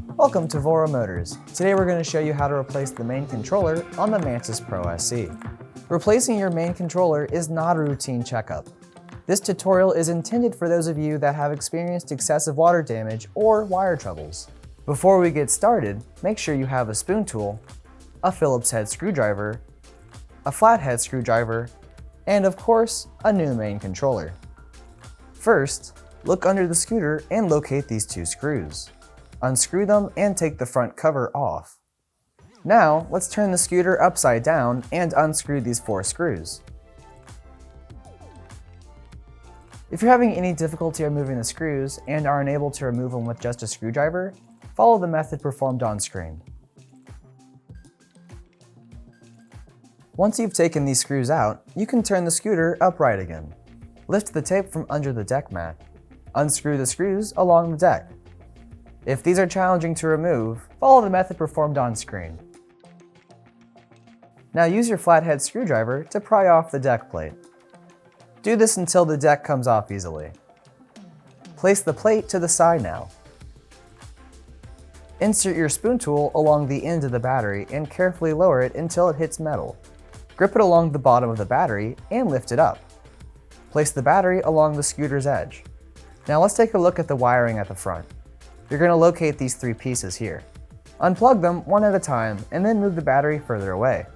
Welcome to VoroMotors. Today we're going to show you how to replace the main controller on the Mantis Pro SE. Replacing your main controller is not a routine checkup. This tutorial is intended for those of you that have experienced excessive water damage or wire troubles. Before we get started, make sure you have a spoon tool, a Phillips head screwdriver, a flathead screwdriver, and of course, a new main controller. First, look under the scooter and locate these two screws. Unscrew them and take the front cover off. Now, let's turn the scooter upside down and unscrew these 4 screws. If you're having any difficulty removing the screws and are unable to remove them with just a screwdriver, follow the method performed on screen. Once you've taken these screws out, you can turn the scooter upright again. Lift the tape from under the deck mat. Unscrew the screws along the deck. If these are challenging to remove, follow the method performed on screen. Now use your flathead screwdriver to pry off the deck plate. Do this until the deck comes off easily. Place the plate to the side now. Insert your spoon tool along the end of the battery and carefully lower it until it hits metal. Grip it along the bottom of the battery and lift it up. Place the battery along the scooter's edge. Now let's take a look at the wiring at the front. You're going to locate these 3 pieces here. Unplug them one at a time and then move the battery further away.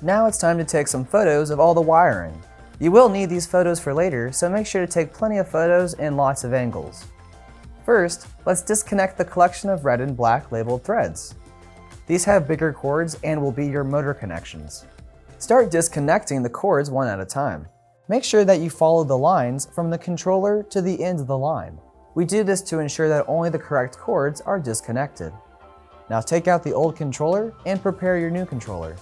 Now it's time to take some photos of all the wiring. You will need these photos for later, so make sure to take plenty of photos and lots of angles. First, let's disconnect the collection of red and black labeled threads. These have bigger cords and will be your motor connections. Start disconnecting the cords one at a time. Make sure that you follow the lines from the controller to the end of the line. We do this to ensure that only the correct cords are disconnected. Now take out the old controller and prepare your new controller.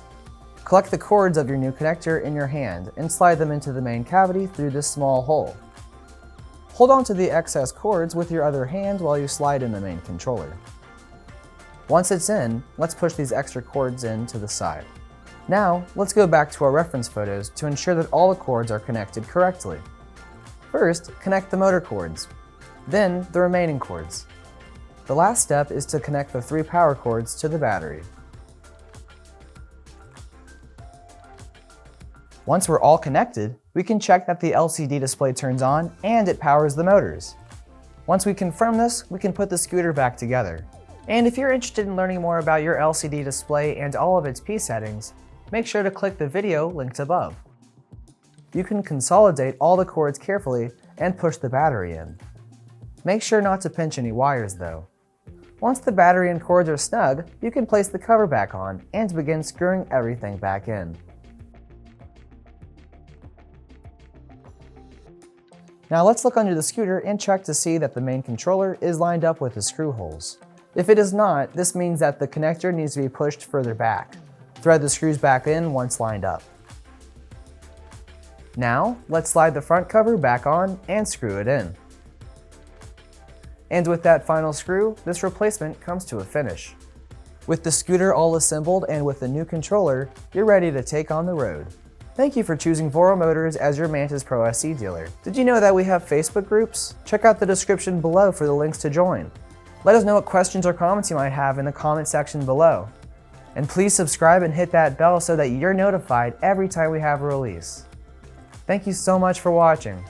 Collect the cords of your new connector in your hand and slide them into the main cavity through this small hole. Hold on to the excess cords with your other hand while you slide in the main controller. Once it's in, let's push these extra cords in to the side. Now, let's go back to our reference photos to ensure that all the cords are connected correctly. First, connect the motor cords, then the remaining cords. The last step is to connect the 3 power cords to the battery. Once we're all connected, we can check that the LCD display turns on and it powers the motors. Once we confirm this, we can put the scooter back together. And if you're interested in learning more about your LCD display and all of its P settings, make sure to click the video linked above. You can consolidate all the cords carefully and push the battery in. Make sure not to pinch any wires though. Once the battery and cords are snug, you can place the cover back on and begin screwing everything back in. Now let's look under the scooter and check to see that the main controller is lined up with the screw holes. If it is not, this means that the connector needs to be pushed further back. Thread the screws back in once lined up. Now, let's slide the front cover back on and screw it in. And with that final screw, this replacement comes to a finish. With the scooter all assembled and with the new controller, you're ready to take on the road. Thank you for choosing VoroMotors as your Mantis Pro SE dealer. Did you know that we have Facebook groups? Check out the description below for the links to join. Let us know what questions or comments you might have in the comment section below. And please subscribe and hit that bell so that you're notified every time we have a release. Thank you so much for watching.